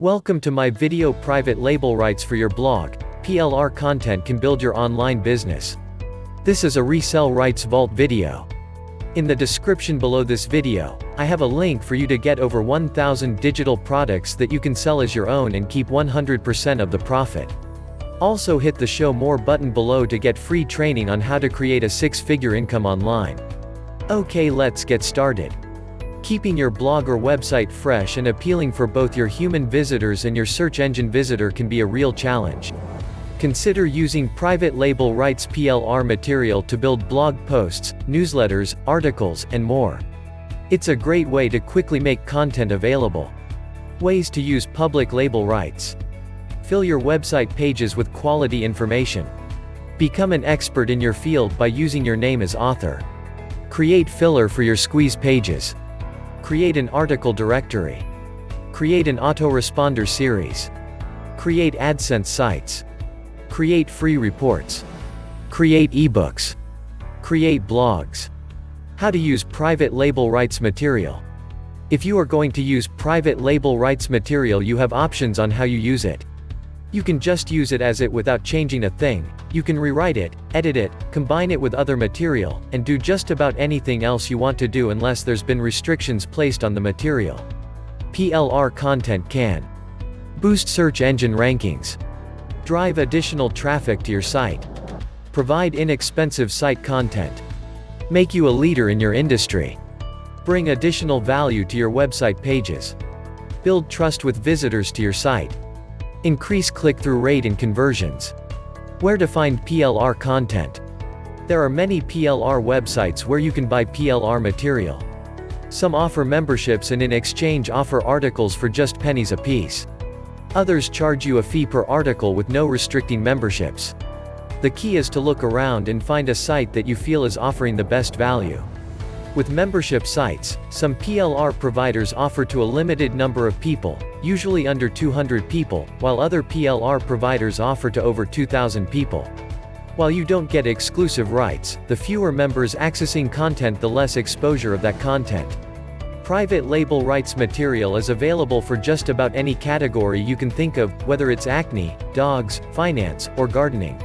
Welcome to my video. Private label rights for your blog, PLR content can build your online business. This is a Resell Rights Vault video. In the description below this video, I have a link for you to get over 1,000 digital products that you can sell as your own and keep 100% of the profit. Also hit the Show More button below to get free training on how to create a six-figure income online. Okay, let's get started. Keeping your blog or website fresh and appealing for both your human visitors and your search engine visitor can be a real challenge. Consider using Private Label Rights PLR material to build blog posts, newsletters, articles, and more. It's a great way to quickly make content available. Ways to use public label rights. Fill your website pages with quality information. Become an expert in your field by using your name as author. Create filler for your squeeze pages. Create an article directory. Create an autoresponder series. Create AdSense sites. Create free reports. Create ebooks. Create blogs. How to use private label rights material. If you are going to use private label rights material, you have options on how you use it. You can just use it as it without changing a thing. You can rewrite it, edit it, combine it with other material, and do just about anything else you want to do unless there's been restrictions placed on the material. PLR content can boost search engine rankings, drive additional traffic to your site, provide inexpensive site content, make you a leader in your industry, bring additional value to your website pages, build trust with visitors to your site, increase click-through rate and conversions. Where to find PLR content? There are many PLR websites where you can buy PLR material. Some offer memberships and in exchange offer articles for just pennies a piece. Others charge you a fee per article with no restricting memberships. The key is to look around and find a site that you feel is offering the best value. With membership sites, some PLR providers offer to a limited number of people, usually under 200 people, while other PLR providers offer to over 2,000 people. While you don't get exclusive rights, the fewer members accessing content, the less exposure of that content. Private label rights material is available for just about any category you can think of, whether it's acne, dogs, finance, or gardening.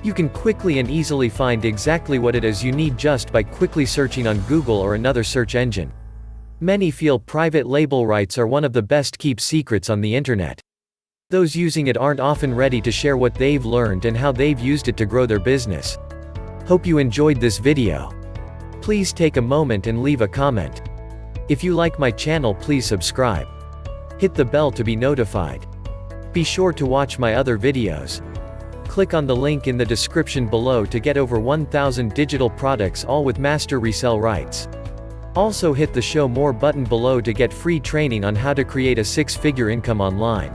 You can quickly and easily find exactly what it is you need just by quickly searching on Google or another search engine. Many feel private label rights are one of the best kept secrets on the internet. Those using it aren't often ready to share what they've learned and how they've used it to grow their business. Hope you enjoyed this video. Please take a moment and leave a comment. If you like my channel, please subscribe. Hit the bell to be notified. Be sure to watch my other videos. Click on the link in the description below to get over 1,000 digital products, all with master resell rights. Also hit the Show More button below to get free training on how to create a six-figure income online.